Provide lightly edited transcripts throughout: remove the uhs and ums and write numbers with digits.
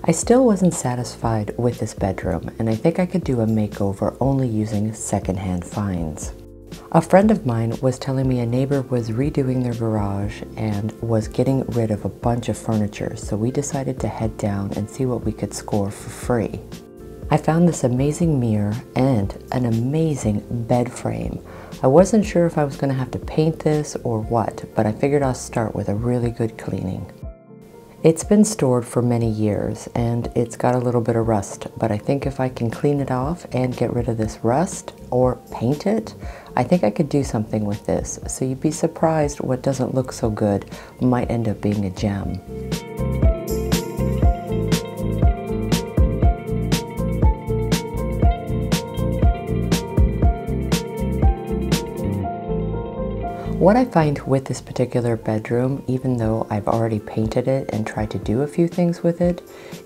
I still wasn't satisfied with this bedroom, and I think I could do a makeover only using secondhand finds. A friend of mine was telling me a neighbor was redoing their garage and was getting rid of a bunch of furniture, so we decided to head down and see what we could score for free. I found this amazing mirror and an amazing bed frame. I wasn't sure if I was going to have to paint this or what, but I figured I'll start with a really good cleaning. It's been stored for many years and it's got a little bit of rust, but I think if I can clean it off and get rid of this rust or paint it, I think I could do something with this. So you'd be surprised what doesn't look so good might end up being a gem. What I find with this particular bedroom, even though I've already painted it and tried to do a few things with it,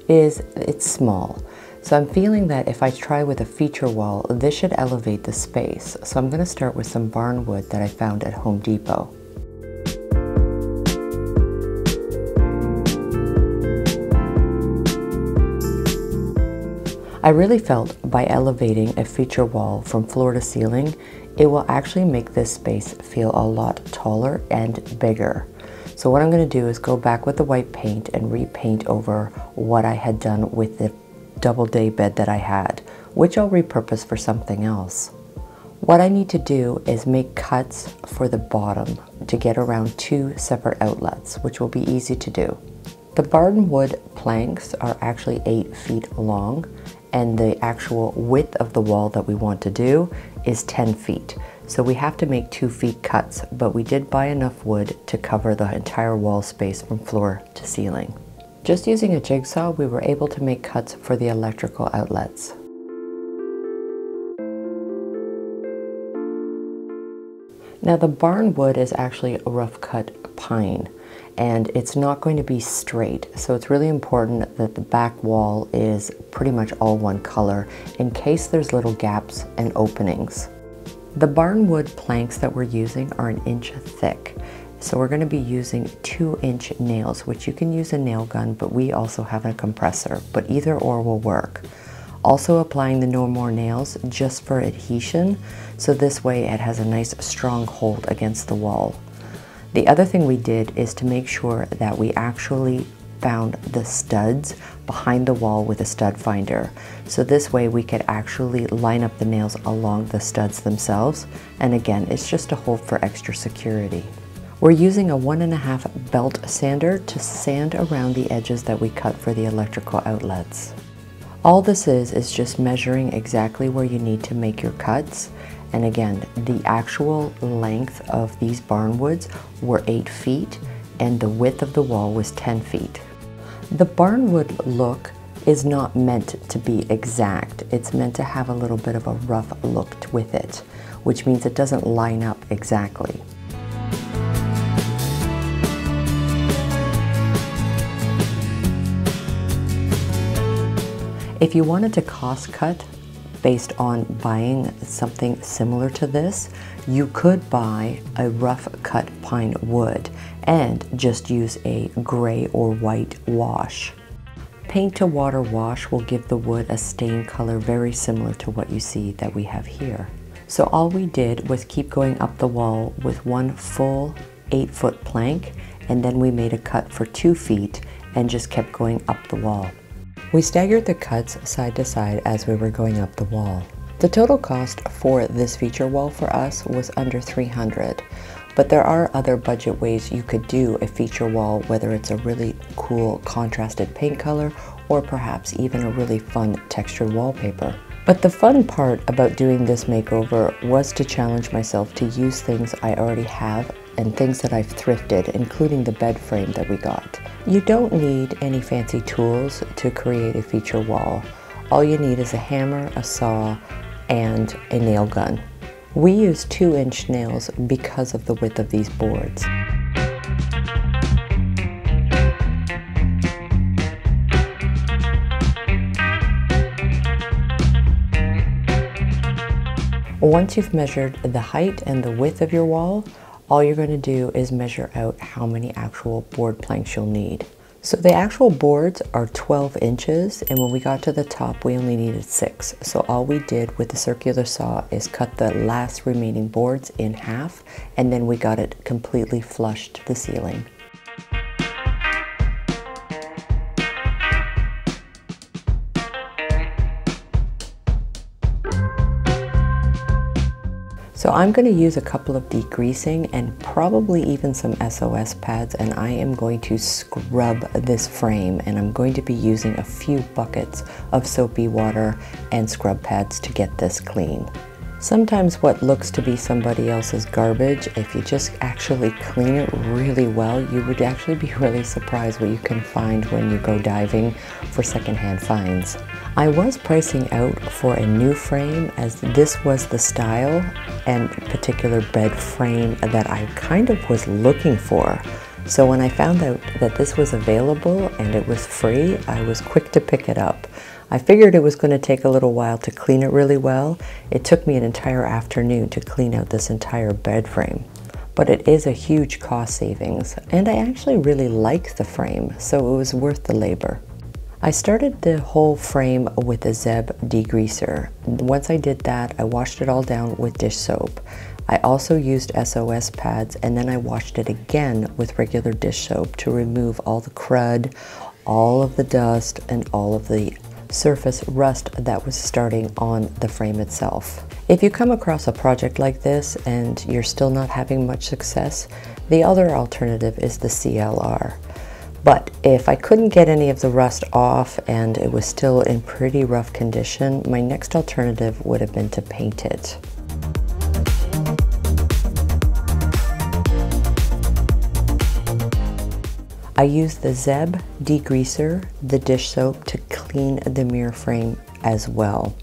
is it's small. So I'm feeling that if I try with a feature wall, this should elevate the space. So I'm going to start with some barn wood that I found at Home Depot. I really felt by elevating a feature wall from floor to ceiling, it will actually make this space feel a lot taller and bigger. So what I'm going to do is go back with the white paint and repaint over what I had done with the double day bed that I had, which I'll repurpose for something else. What I need to do is make cuts for the bottom to get around 2 separate outlets, which will be easy to do. The barn wood planks are actually 8 feet long, and the actual width of the wall that we want to do is 10 feet. So we have to make 2 feet cuts, but we did buy enough wood to cover the entire wall space from floor to ceiling. Just using a jigsaw, we were able to make cuts for the electrical outlets. Now the barn wood is actually a rough cut pine, and it's not going to be straight, so it's really important that the back wall is pretty much all one color in case there's little gaps and openings. The barn wood planks that we're using are 1 inch thick, so we're going to be using 2-inch nails, which you can use a nail gun, but we also have a compressor, but either or will work. Also applying the no more nails just for adhesion, so this way it has a nice strong hold against the wall. The other thing we did is to make sure that we actually found the studs behind the wall with a stud finder. So this way we could actually line up the nails along the studs themselves. And again, it's just a hold for extra security. We're using a 1.5 belt sander to sand around the edges that we cut for the electrical outlets. All this is just measuring exactly where you need to make your cuts. And again, the actual length of these barn woods were 8 feet and the width of the wall was 10 feet. The barn wood look is not meant to be exact. It's meant to have a little bit of a rough look with it, which means it doesn't line up exactly. If you wanted to cost cut based on buying something similar to this, you could buy a rough cut pine wood and just use a gray or white wash. Paint to water wash will give the wood a stain color very similar to what you see that we have here. So all we did was keep going up the wall with one full 8-foot plank, and then we made a cut for 2 feet and just kept going up the wall. We staggered the cuts side to side as we were going up the wall. The total cost for this feature wall for us was under $300, but there are other budget ways you could do a feature wall, whether it's a really cool contrasted paint color or perhaps even a really fun textured wallpaper. But the fun part about doing this makeover was to challenge myself to use things I already have and things that I've thrifted, including the bed frame that we got. You don't need any fancy tools to create a feature wall. All you need is a hammer, a saw, and a nail gun. We use 2-inch nails because of the width of these boards. Once you've measured the height and the width of your wall, all you're going to do is measure out how many actual board planks you'll need. So the actual boards are 12 inches, and when we got to the top, we only needed 6. So all we did with the circular saw is cut the last remaining boards in half, and then we got it completely flush to the ceiling. So I'm going to use a couple of degreasing and probably even some SOS pads, and I am going to scrub this frame, and I'm going to be using a few buckets of soapy water and scrub pads to get this clean. Sometimes what looks to be somebody else's garbage, if you just actually clean it really well, you would actually be really surprised what you can find when you go diving for secondhand finds. I was pricing out for a new frame, as this was the style and particular bed frame that I kind of was looking for. So when I found out that this was available and it was free, I was quick to pick it up. I figured it was going to take a little while to clean it really well. It took me an entire afternoon to clean out this entire bed frame. But it is a huge cost savings, and I actually really like the frame, so it was worth the labor. I started the whole frame with a Zeb degreaser. Once I did that, I washed it all down with dish soap. I also used SOS pads, and then I washed it again with regular dish soap to remove all the crud, all of the dust, and all of the surface rust that was starting on the frame itself. If you come across a project like this and you're still not having much success, the other alternative is the CLR. But if I couldn't get any of the rust off and it was still in pretty rough condition, my next alternative would have been to paint it. I used the Zeb degreaser, the dish soap, to clean the mirror frame as well.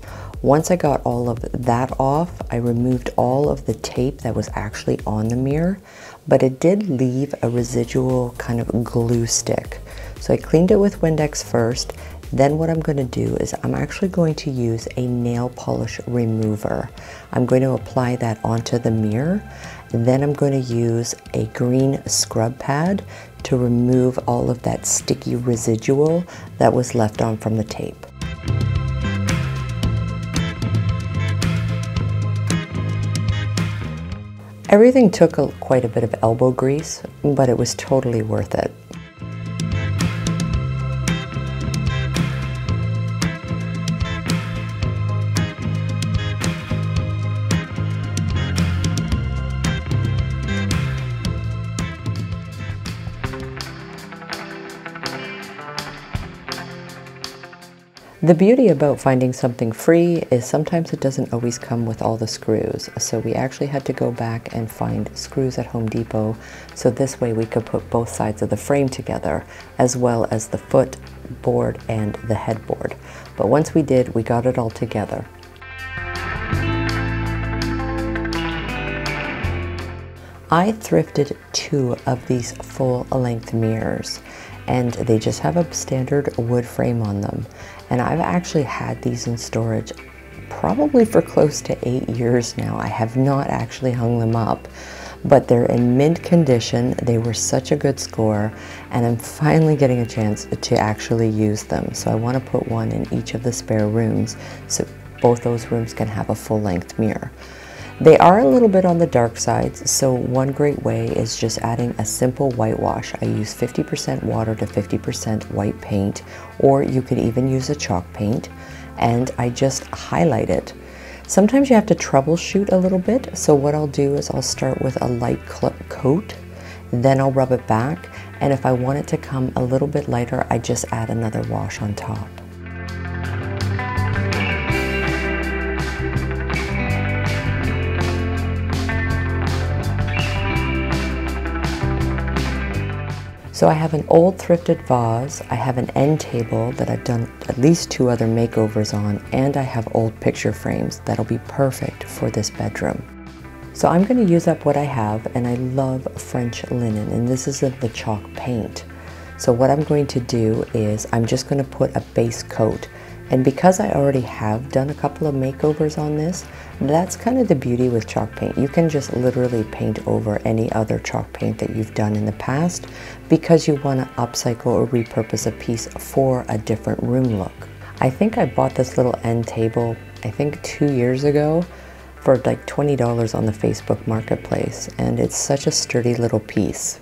Once I got all of that off, I removed all of the tape that was actually on the mirror, but it did leave a residual kind of glue stick. So I cleaned it with Windex first. Then what I'm going to do is I'm actually going to use a nail polish remover. I'm going to apply that onto the mirror. Then I'm going to use a green scrub pad to remove all of that sticky residual that was left on from the tape. Everything took quite a bit of elbow grease, but it was totally worth it. The beauty about finding something free is sometimes it doesn't always come with all the screws. So we actually had to go back and find screws at Home Depot, so this way we could put both sides of the frame together, as well as the foot board and the headboard. But once we did, we got it all together. I thrifted 2 of these full-length mirrors, and they just have a standard wood frame on them. And I've actually had these in storage probably for close to 8 years now. I have not actually hung them up, but they're in mint condition. They were such a good score, and I'm finally getting a chance to actually use them. So I want to put one in each of the spare rooms, so both those rooms can have a full-length mirror. They are a little bit on the dark side, so one great way is just adding a simple whitewash. I use 50% water to 50% white paint, or you could even use a chalk paint, and I just highlight it. Sometimes you have to troubleshoot a little bit, so what I'll do is I'll start with a light coat, then I'll rub it back, and if I want it to come a little bit lighter, I just add another wash on top. So I have an old thrifted vase, I have an end table that I've done at least 2 other makeovers on, and I have old picture frames that'll be perfect for this bedroom. So I'm going to use up what I have, and I love French linen, and this is the chalk paint. So what I'm going to do is I'm just going to put a base coat. And because I already have done a couple of makeovers on this, that's kind of the beauty with chalk paint. You can just literally paint over any other chalk paint that you've done in the past because you want to upcycle or repurpose a piece for a different room look. I think I bought this little end table, I think 2 years ago, for like $20 on the Facebook Marketplace, and it's such a sturdy little piece.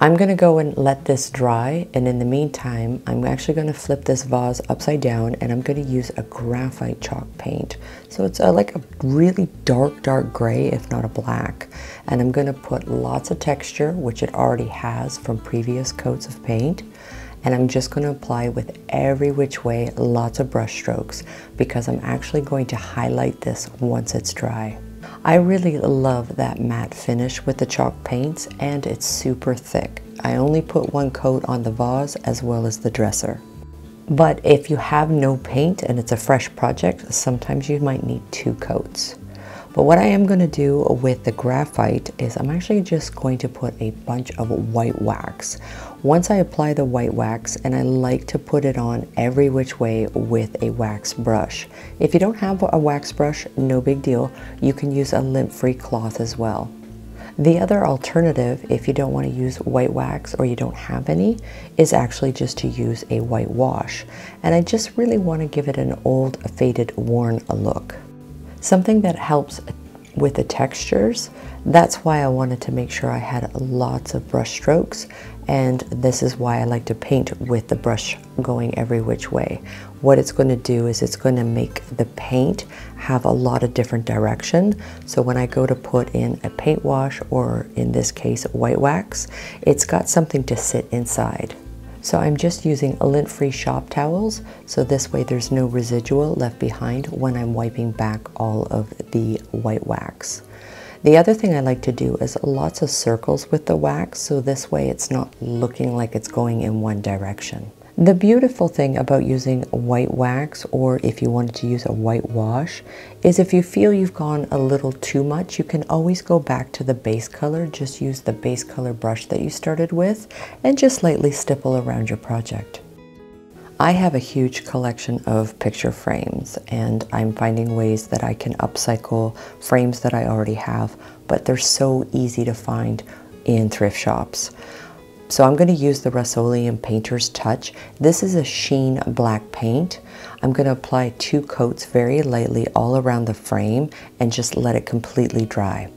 I'm gonna go and let this dry, and in the meantime, I'm actually gonna flip this vase upside down, and I'm gonna use a graphite chalk paint. So it's like a really dark gray, if not a black. And I'm gonna put lots of texture, which it already has from previous coats of paint. And I'm just gonna apply with every which way, lots of brush strokes, because I'm actually going to highlight this once it's dry. I really love that matte finish with the chalk paints, and it's super thick. I only put one coat on the vase as well as the dresser. But if you have no paint and it's a fresh project, sometimes you might need 2 coats. But what I am going to do with the graphite is I'm actually just going to put a bunch of white wax. Once I apply the white wax, and I like to put it on every which way with a wax brush. If you don't have a wax brush, no big deal. You can use a lint-free cloth as well. The other alternative, if you don't want to use white wax or you don't have any, is actually just to use a white wash. And I just really want to give it an old, faded, worn look. Something that helps with the textures, that's why I wanted to make sure I had lots of brush strokes, and this is why I like to paint with the brush going every which way. What it's going to do is it's going to make the paint have a lot of different direction, so when I go to put in a paint wash, or in this case white wax, it's got something to sit inside. So I'm just using lint-free shop towels, so this way there's no residual left behind when I'm wiping back all of the white wax. The other thing I like to do is lots of circles with the wax, so this way it's not looking like it's going in one direction. The beautiful thing about using white wax, or if you wanted to use a white wash, is if you feel you've gone a little too much, you can always go back to the base color. Just use the base color brush that you started with and just lightly stipple around your project. I have a huge collection of picture frames, and I'm finding ways that I can upcycle frames that I already have, but they're so easy to find in thrift shops. So I'm going to use the Rust-Oleum Painter's Touch. This is a sheen black paint. I'm going to apply 2 coats very lightly all around the frame and just let it completely dry.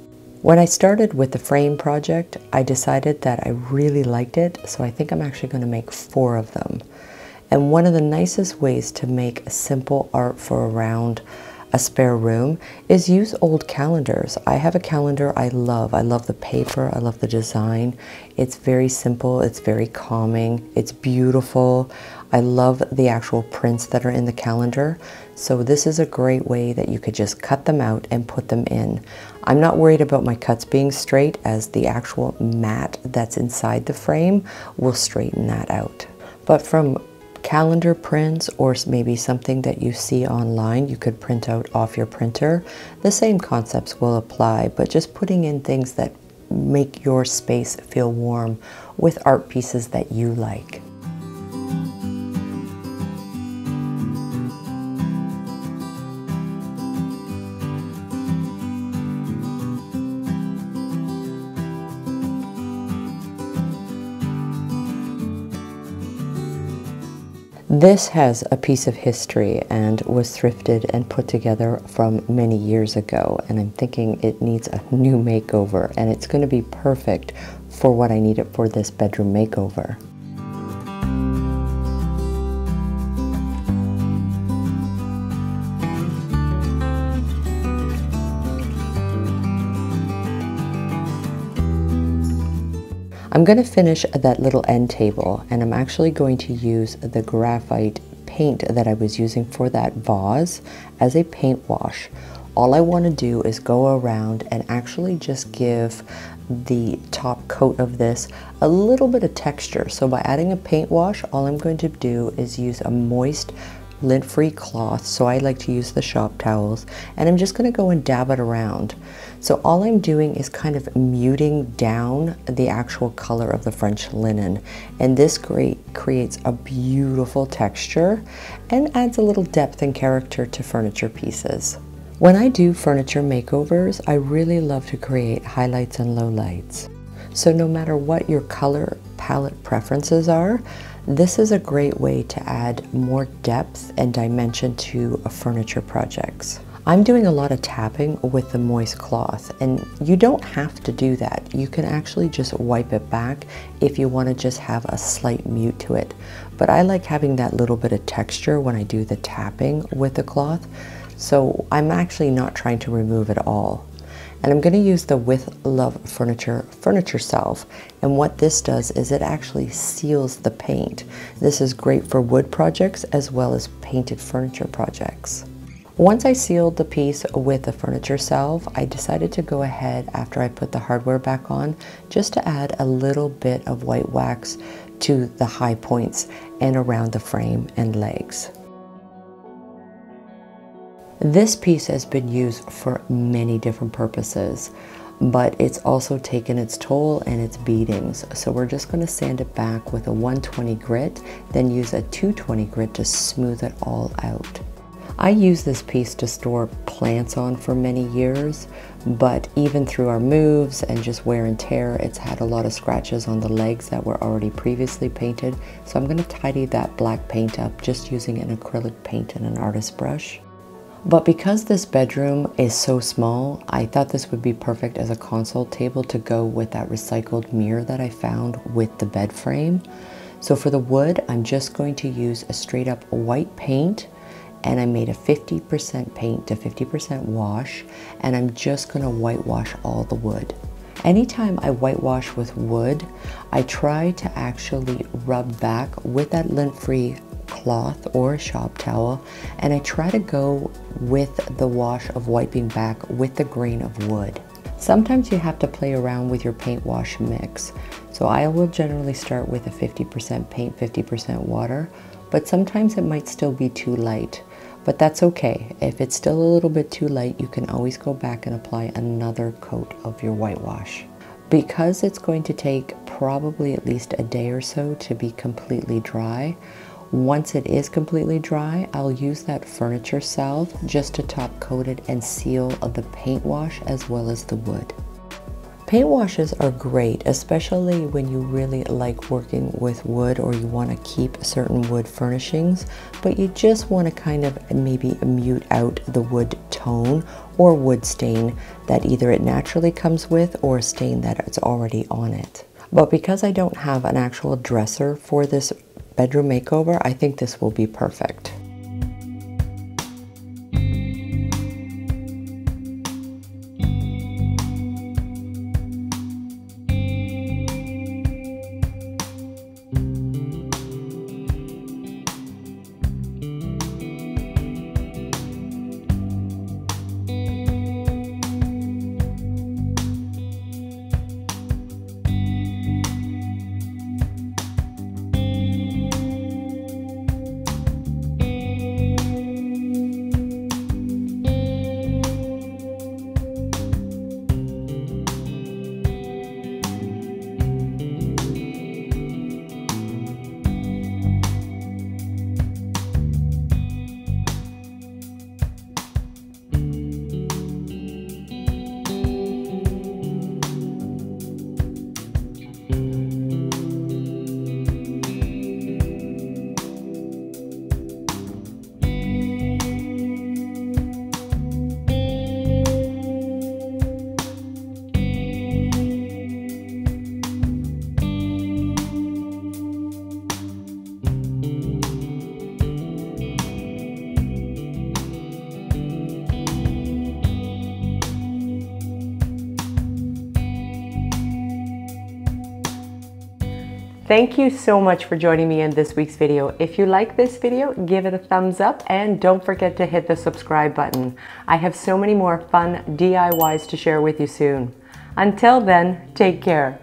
When I started with the frame project, I decided that I really liked it, so I think I'm actually going to make 4 of them. And one of the nicest ways to make simple art for around a spare room is use old calendars. I have a calendar I love. I love the paper, I love the design. It's very simple, it's very calming, it's beautiful. I love the actual prints that are in the calendar. So this is a great way that you could just cut them out and put them in. I'm not worried about my cuts being straight, as the actual mat that's inside the frame will straighten that out. But from calendar prints, or maybe something that you see online you could print out off your printer, the same concepts will apply, but just putting in things that make your space feel warm with art pieces that you like. This has a piece of history and was thrifted and put together from many years ago, and I'm thinking it needs a new makeover, and it's going to be perfect for what I need it for this bedroom makeover. I'm going to finish that little end table, and I'm actually going to use the graphite paint that I was using for that vase as a paint wash. All I want to do is go around and actually just give the top coat of this a little bit of texture. So by adding a paint wash, all I'm going to do is use a moist lint-free cloth, so I like to use the shop towels, and I'm just going to go and dab it around. So all I'm doing is kind of muting down the actual color of the French linen, and this creates a beautiful texture and adds a little depth and character to furniture pieces. When I do furniture makeovers, I really love to create highlights and lowlights. So no matter what your color palette preferences are, this is a great way to add more depth and dimension to furniture projects. I'm doing a lot of tapping with the moist cloth, and you don't have to do that. You can actually just wipe it back if you want to just have a slight mute to it. But I like having that little bit of texture when I do the tapping with the cloth, so I'm actually not trying to remove it all. And I'm going to use the With Love furniture salve, and what this does is it actually seals the paint. This is great for wood projects as well as painted furniture projects. Once I sealed the piece with the furniture salve, I decided to go ahead after I put the hardware back on just to add a little bit of white wax to the high points and around the frame and legs. This piece has been used for many different purposes, but it's also taken its toll and its beatings. So we're just going to sand it back with a 120 grit, then use a 220 grit to smooth it all out. I used this piece to store plants on for many years, but even through our moves and just wear and tear, it's had a lot of scratches on the legs that were already previously painted. So I'm going to tidy that black paint up just using an acrylic paint and an artist brush. But because this bedroom is so small, I thought this would be perfect as a console table to go with that recycled mirror that I found with the bed frame. So for the wood, I'm just going to use a straight up white paint, and I made a 50% paint to 50% wash, and I'm just going to whitewash all the wood. Anytime I whitewash with wood, I try to actually rub back with that lint-free cloth or a shop towel, and I try to go with the wash of wiping back with the grain of wood. Sometimes you have to play around with your paint wash mix. So I will generally start with a 50% paint, 50% water, but sometimes it might still be too light. But that's okay. If it's still a little bit too light, you can always go back and apply another coat of your whitewash. Because it's going to take probably at least a day or so to be completely dry, once it is completely dry, I'll use that furniture salve just to top coat it and seal the paint wash as well as the wood. Paint washes are great, especially when you really like working with wood or you want to keep certain wood furnishings, but you just want to kind of maybe mute out the wood tone or wood stain that either it naturally comes with or a stain that it's already on it. But because I don't have an actual dresser for this bedroom makeover, I think this will be perfect. Thank you so much for joining me in this week's video. If you like this video, give it a thumbs up and don't forget to hit the subscribe button. I have so many more fun DIYs to share with you soon. Until then, take care.